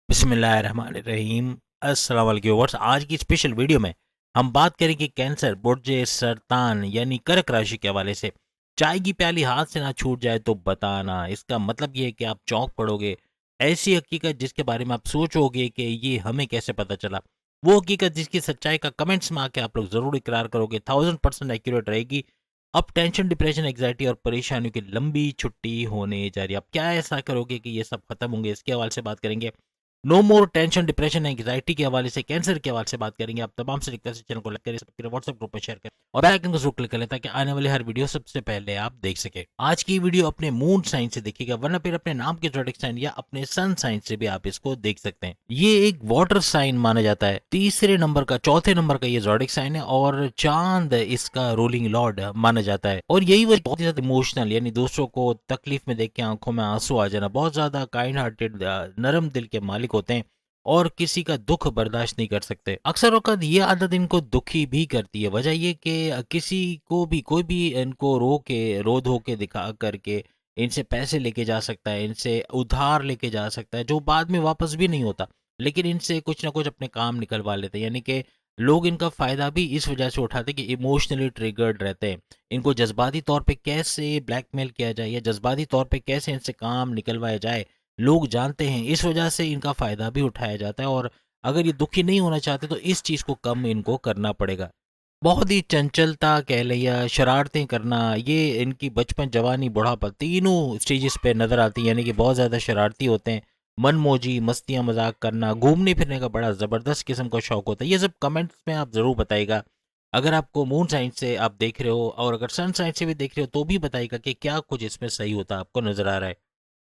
बिस्मिल्लाहिर्रहमानिर्रहीम। अस्सलाम वालेकुम व्यूअर्स। आज की स्पेशल वीडियो में हम बात करेंगे कैंसर, बुर्जे सरतान यानी कर्क राशि के हवाले से। चाय की प्याली हाथ से ना छूट जाए तो बताना। इसका मतलब ये है कि आप चौंक पड़ोगे। ऐसी हकीकत जिसके बारे में आप सोचोगे कि ये हमें कैसे पता चला। वो हकीकत जिसकी सच्चाई का कमेंट्स में आके आप लोग ज़रूर इकरार करोगे। 1000% एक्यूरेट रहेगी। अब टेंशन, डिप्रेशन, एग्जाइटी और परेशानियों की लंबी छुट्टी होने जा रही है। अब क्या ऐसा करोगे कि ये सब खत्म होंगे? इसके हवाले से बात करेंगे। No more tension, depression, anxiety के हवाले से, कैंसर के हवाले से बात करेंगे। आप तमाम से रिक्वेस्ट है, चैनल को लाइक करें, सब्सक्राइब, व्हाट्सएप ग्रुप में शेयर करें और बेल आइकन को जरूर क्लिक करें ताकि आने वाले हर वीडियो सबसे पहले आप देख सके। आज की वीडियो अपने मून साइन से देखिएगा, वरना फिर अपने नाम के ज़ोडिएक साइन या अपने सन साइन से भी आप इसको देख सकते हैं। ये एक वाटर साइन माना जाता है। तीसरे नंबर का, चौथे नंबर का ये ज़ोडिएक साइन है और चांद इसका रूलिंग लॉर्ड माना जाता है। और यही वजह बहुत ज्यादा इमोशनल, यानी दूसरों को तकलीफ में देख के आंखों में आंसू आ जाना, बहुत ज्यादा काइंड हार्टेड, नरम दिल के मालिक होते हैं और किसी का दुख बर्दाश्त नहीं कर सकते। अक्सर औक़ात ये आदत इनको दुखी भी करती है। वजह ये कि किसी को भी, कोई भी इनको रो धो के दिखा करके इनसे पैसे लेके जा सकता है, इनसे उधार लेके जा सकता है, जो बाद में वापस भी नहीं होता। लेकिन इनसे कुछ ना कुछ अपने काम निकलवा लेते हैं, यानी कि लोग इनका फ़ायदा भी इस वजह से उठाते हैं कि इमोशनली ट्रिगर्ड रहते हैं। इनको जज्बाती तौर पे कैसे ब्लैकमेल किया जाए या जज्बाती तौर पे कैसे इनसे काम निकलवाया जाए, लोग जानते हैं। इस वजह से इनका फ़ायदा भी उठाया जाता है और अगर ये दुखी नहीं होना चाहते तो इस चीज़ को कम इनको करना पड़ेगा। बहुत ही चंचलता कह लें या शरारतें करना, ये इनकी बचपन, जवानी, बुढ़ापा तीनों स्टेजेस पे नज़र आती है। यानी कि बहुत ज़्यादा शरारती होते हैं, मनमौजी, मस्तियाँ मजाक करना, घूमने फिरने का बड़ा ज़बरदस्त किस्म का शौक होता है। ये सब कमेंट्स में आप ज़रूर बताइएगा। अगर आपको मून साइन से आप देख रहे हो और अगर सन साइन से भी देख रहे हो तो भी बताइएगा कि क्या कुछ इसमें सही होता आपको नज़र आ रहा है।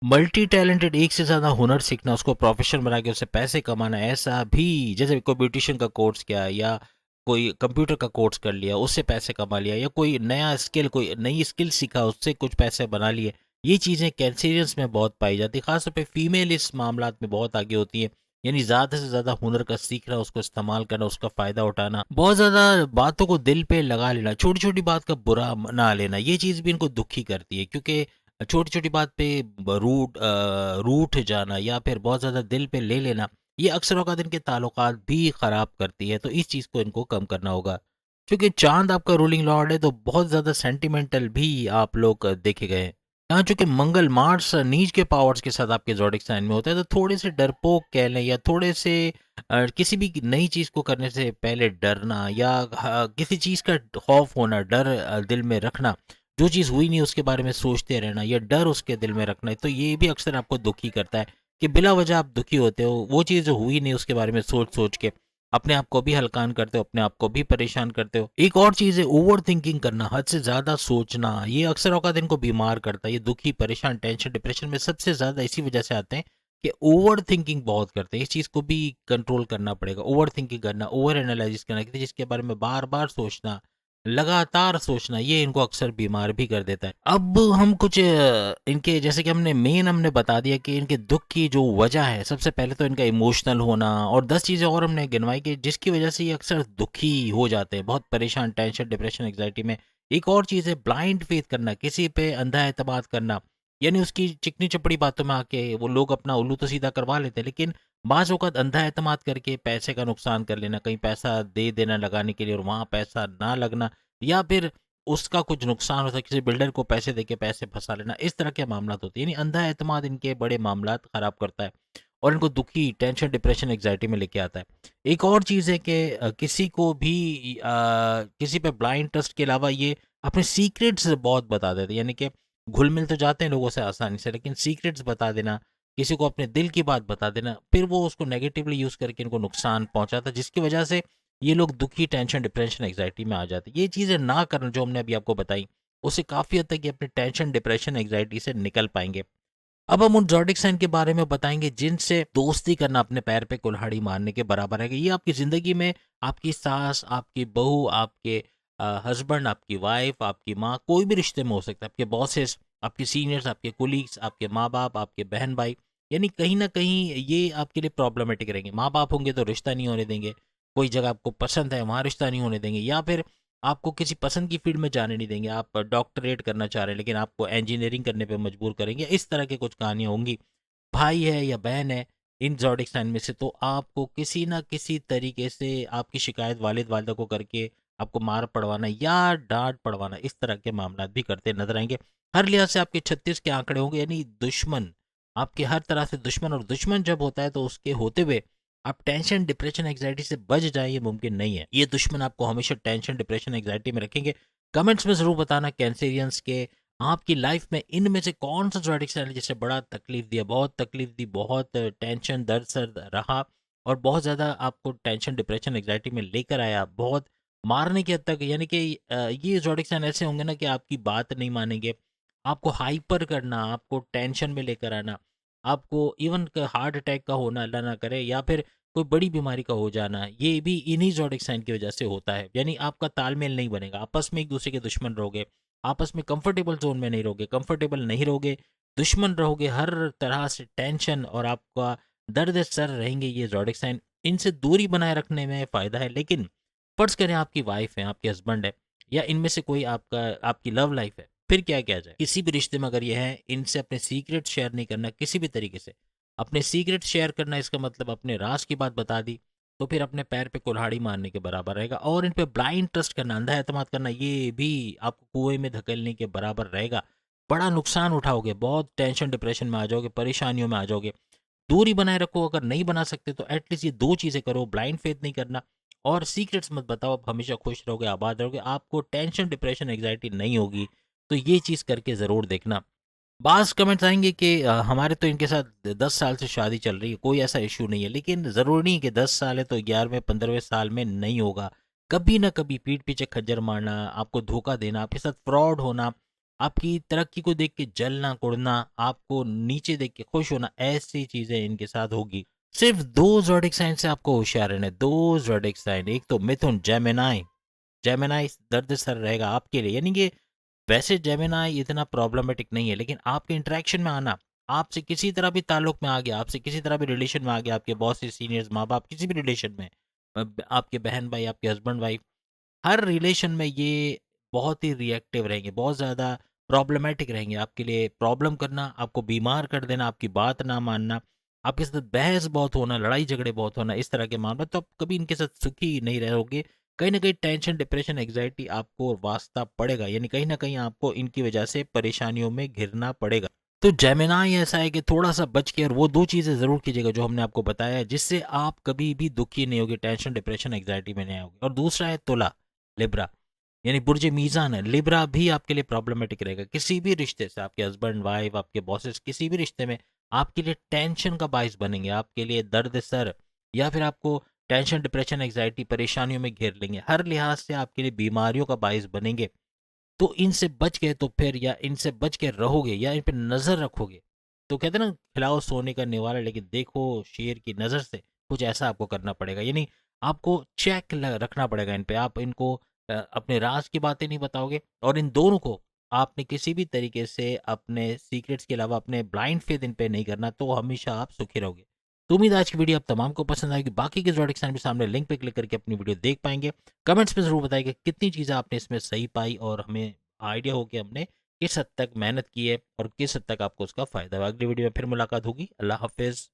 मल्टी टैलेंटेड, एक से ज़्यादा हुनर सीखना, उसको प्रोफेशन बना के उससे पैसे कमाना, ऐसा भी जैसे कोई ब्यूटिशियन का कोर्स किया या कोई कंप्यूटर का कोर्स कर लिया, उससे पैसे कमा लिया, या कोई नया स्किल, कोई नई स्किल सीखा, उससे कुछ पैसे बना लिए। ये चीज़ें कैंसेरियंस में बहुत पाई जाती है, खासतौर पे फीमेल इस मामलात में बहुत आगे होती है। यानी ज़्यादा से ज़्यादा हुनर का सीखना, उसको इस्तेमाल करना, उसका फ़ायदा उठाना, बहुत ज़्यादा बातों को दिल पे लगा लेना, छोटी छोटी बात का बुरा ना लेना, ये चीज़ भी इनको दुखी करती है। क्योंकि छोटी छोटी बात पे रूठ जाना या फिर बहुत ज़्यादा दिल पे ले लेना, ये अक्सर औक़ात इनके ताल्लुकात भी ख़राब करती है। तो इस चीज़ को इनको कम करना होगा। क्योंकि चाँद आपका रूलिंग लॉर्ड है तो बहुत ज़्यादा सेंटिमेंटल भी आप लोग देखे गए हैं। यहाँ चूँकि मंगल, मार्स नीच के पावर्स के साथ आपके ज़ोडिएक साइन में होता है, तो थोड़े से डरपोक कह लें या थोड़े से किसी भी नई चीज़ को करने से पहले डरना या किसी चीज़ का खौफ होना, डर दिल में रखना, जो चीज़ हुई नहीं उसके बारे में सोचते रहना या डर उसके दिल में रखना, तो ये भी अक्सर आपको दुखी करता है कि बिला वजह आप दुखी होते हो। वो चीज़ जो हुई नहीं उसके बारे में सोच सोच के अपने आप को भी हलकान करते हो, अपने आप को भी परेशान करते हो। एक और चीज़ है ओवर थिंकिंग करना, हद से ज़्यादा सोचना। ये अक्सर औकात इनको बीमार करता है। ये दुखी, परेशान, टेंशन, डिप्रेशन में सबसे ज़्यादा इसी वजह से आते हैं कि ओवर थिंकिंग बहुत करते हैं। इस चीज़ को भी कंट्रोल करना पड़ेगा। ओवर थिंकिंग करना, ओवर एनालिसिस करना, किसी चीज़ के बारे में बार बार सोचना, लगातार सोचना, ये इनको अक्सर बीमार भी कर देता है। अब हम कुछ इनके, जैसे कि हमने बता दिया कि इनके दुख की जो वजह है, सबसे पहले तो इनका इमोशनल होना, और 10 चीज़ें और हमने गिनवाई कि जिसकी वजह से ये अक्सर दुखी हो जाते हैं, बहुत परेशान, टेंशन, डिप्रेशन, एंग्जाइटी में। एक और चीज़ है ब्लाइंड फेथ करना, किसी पे अंधा एतमाद करना, यानी उसकी चिकनी चपड़ी बातों में आके वो लोग अपना उल्लू तो सीधा करवा लेते हैं, लेकिन बाज़ औक़ात अंधा एतमाद करके पैसे का नुकसान कर लेना, कहीं पैसा दे देना लगाने के लिए और वहाँ पैसा ना लगना, या फिर उसका कुछ नुकसान होता है, किसी बिल्डर को पैसे देके पैसे फंसा लेना, इस तरह के मामलात होते हैं। यानी अंधा एतमाद इनके बड़े मामलात ख़राब करता है और इनको दुखी, टेंशन, डिप्रेशन, एंग्जाइटी में लेके आता है। एक और चीज़ है कि किसी को भी किसी पे ब्लाइंड ट्रस्ट के अलावा ये अपने सीक्रेट्स बहुत बता देते हैं। यानी कि घुल-मिल तो जाते हैं लोगों से आसानी से, लेकिन सीक्रेट्स बता देना, किसी को अपने दिल की बात बता देना, फिर वो उसको नेगेटिवली यूज़ करके इनको नुकसान पहुँचाता है, जिसकी वजह से ये लोग दुखी, टेंशन, डिप्रेशन, एंग्जाइटी में आ जाते हैं। ये चीज़ें ना करना जो हमने अभी आपको बताई, उससे काफ़ी हद तक ये अपने टेंशन, डिप्रेशन, एंग्जाइटी से निकल पाएँगे। अब हम उन ज़ोडिएक साइन के बारे में बताएँगे जिनसे दोस्ती करना अपने पैर पे कुल्हाड़ी मारने के बराबर है कि ये आपकी ज़िंदगी में आपकी सास, आपकी बहू, आपके हस्बैंड, आपकी वाइफ़, आपकी माँ, कोई भी रिश्ते में हो सकता है, आपके बॉसेस, आपके सीनियर्स, आपके कोलीग्स, आपके माँ-बाप, आपके बहन-भाई, यानी कहीं न कहीं ये आपके लिए प्रॉब्लमैटिक रहेंगे। माँ-बाप होंगे तो रिश्ता नहीं होने देंगे, कोई जगह आपको पसंद है वहाँ रिश्ता नहीं होने देंगे, या फिर आपको किसी पसंद की फील्ड में जाने नहीं देंगे। आप डॉक्टरेट करना चाह रहे हैं लेकिन आपको इंजीनियरिंग करने पे मजबूर करेंगे। इस तरह की कुछ कहानियाँ होंगी। भाई है या बहन है, इन ज़ोडिक साइन में से, तो आपको किसी ना किसी तरीके से आपकी शिकायत वालिद वालिदा को करके आपको मार पड़वाना या डांट पड़वाना, इस तरह के मामला भी करते नजर आएंगे। हर लिहाज से आपके 36 के आंकड़े होंगे, यानी दुश्मन आपके हर तरह से दुश्मन, और दुश्मन जब होता है तो उसके होते हुए आप टेंशन डिप्रेशन एग्जाइटी से बच जाए, ये मुमकिन नहीं है। ये दुश्मन आपको हमेशा टेंशन डिप्रेशन एग्जाइटी में रखेंगे। कमेंट्स में जरूर बताना कैंसेरियंस के आपकी लाइफ में इनमें से कौन सा ज़ोडिक साइन है जिससे बड़ा तकलीफ दिया, बहुत तकलीफ दी, बहुत टेंशन दर्द सर रहा, और बहुत ज़्यादा आपको टेंशन डिप्रेशन एग्जाइटी में लेकर आया, बहुत मारने की हद तक। यानी कि ये ज़ोडिक साइन ऐसे होंगे ना कि आपकी बात नहीं मानेंगे, आपको हाइपर करना, आपको टेंशन में लेकर आना, आपको इवन हार्ट अटैक का होना अल्लाह ना करे, या फिर कोई बड़ी बीमारी का हो जाना, ये भी इन्हीं ज़ोडिक साइन की वजह से होता है। यानी आपका तालमेल नहीं बनेगा, आपस में एक दूसरे के दुश्मन रहोगे, आपस में कंफर्टेबल जोन में नहीं रहोगे, कंफर्टेबल नहीं रहोगे, दुश्मन रहोगे, हर तरह से टेंशन और आपका दर्द सर रहेंगे ये ज़ोडिक साइन। इनसे दूरी बनाए रखने में फ़ायदा है, लेकिन फ़र्ज़ करें आपकी वाइफ है, आपके हस्बैंड है, या इनमें से कोई आपका आपकी लव लाइफ है, फिर क्या किया जाए? किसी भी रिश्ते में अगर ये है, इनसे अपने सीक्रेट शेयर नहीं करना किसी भी तरीके से। अपने सीक्रेट शेयर करना इसका मतलब अपने राज की बात बता दी, तो फिर अपने पैर पे कुल्हाड़ी मारने के बराबर रहेगा। और इन पे ब्लाइंड ट्रस्ट करना, अंधा एतमाद करना, ये भी आपको कुएं में धकेलने के बराबर रहेगा। बड़ा नुकसान उठाओगे, बहुत टेंशन डिप्रेशन में आ जाओगे, परेशानियों में आ जाओगे। दूरी बनाए रखो, अगर नहीं बना सकते तो एटलीस्ट ये दो चीज़ें करो, ब्लाइंड फेथ नहीं करना और सीक्रेट्स मत बताओ। आप हमेशा खुश रहोगे, आबाद रहोगे, आपको टेंशन डिप्रेशन एग्जाइटी नहीं होगी। तो ये चीज़ करके ज़रूर देखना। बाज़ कमेंट्स आएँगे कि हमारे तो इनके साथ 10 साल से शादी चल रही है, कोई ऐसा इश्यू नहीं है। लेकिन ज़रूरी नहीं कि 10 साल है तो 11वें 15वें साल में नहीं होगा। कभी ना कभी पीठ पीछे खच्चर मारना, आपको धोखा देना, आपके साथ फ्रॉड होना, आपकी तरक्की को देख के जलना, कुढ़ना, आपको नीचे देख के खुश होना, ऐसी चीज़ें इनके साथ होगी। सिर्फ़ 2 ज़ोडिक साइन से आपको होशियार रहना है, 2 ज़ोडिक साइन, एक तो मिथुन, जेमिनी। जेमिनी दर्द सर रहेगा आपके लिए, यानी कि वैसे जेमिनी इतना प्रॉब्लमेटिक नहीं है, लेकिन आपके इंटरेक्शन में आना, आपसे किसी तरह भी ताल्लुक में आ गया, आपसे किसी तरह भी रिलेशन में आ गया, आपके बॉस से सीनियर्स, माँ बाप, किसी भी रिलेशन में, आपके बहन भाई, आपके हस्बैंड वाइफ, हर रिलेशन में ये बहुत ही रिएक्टिव रहेंगे, बहुत ज़्यादा प्रॉब्लमेटिक रहेंगे आपके लिए। प्रॉब्लम करना, आपको बीमार कर देना, आपकी बात ना मानना, आपके साथ बहस बहुत होना, लड़ाई झगड़े बहुत होना, इस तरह के मामला, तो आप कभी इनके साथ सुखी नहीं रहोगे। कहीं ना कहीं टेंशन डिप्रेशन एग्जाइटी आपको वास्ता पड़ेगा, यानी कहीं ना कहीं आपको इनकी वजह से परेशानियों में घिरना पड़ेगा। तो जेमिनी ऐसा है कि थोड़ा सा बच के और वो दो चीज़ें ज़रूर कीजिएगा जो हमने आपको बताया है, जिससे आप कभी भी दुखी नहीं होगे, टेंशन डिप्रेशन एग्जाइटी में नहीं आओगे। और दूसरा है तुला, लिब्रा, यानी बुर्ज मीज़ान है, लिब्रा भी आपके लिए प्रॉब्लमेटिक रहेगा। किसी भी रिश्ते से, आपके हस्बैंड वाइफ, आपके बॉसेस, किसी भी रिश्ते में आपके लिए टेंशन का बायस बनेंगे, आपके लिए दर्द सर, या फिर आपको टेंशन डिप्रेशन एग्जाइटी परेशानियों में घेर लेंगे, हर लिहाज से आपके लिए बीमारियों का बायस बनेंगे। तो इनसे बच गए तो फिर, या इनसे बच के रहोगे या इन पे नज़र रखोगे, तो कहते हैं ना, खिलाओ सोने का निवाला लेकिन देखो शेर की नज़र से, कुछ ऐसा आपको करना पड़ेगा। यानी आपको चेक रखना पड़ेगा इन पे। आप इनको अपने राज की बातें नहीं बताओगे, और इन दोनों को आपने किसी भी तरीके से अपने सीक्रेट्स के अलावा अपने ब्लाइंड फेथ इन पे नहीं करना, तो हमेशा आप सुखी रहोगे। तो उम्मीद है आज की वीडियो आप तमाम को पसंद आएगी। बाकी के ज़ोडिक साइन भी सामने लिंक पे क्लिक करके अपनी वीडियो देख पाएंगे। कमेंट्स में ज़रूर बताइए कि कितनी चीज़ें आपने इसमें सही पाई, और हमें आइडिया हो कि हमने किस हद तक मेहनत की है और किस हद तक आपको उसका फ़ायदा हुआ। अगली वीडियो में फिर मुलाकात होगी। अल्लाह हाफ़िज़।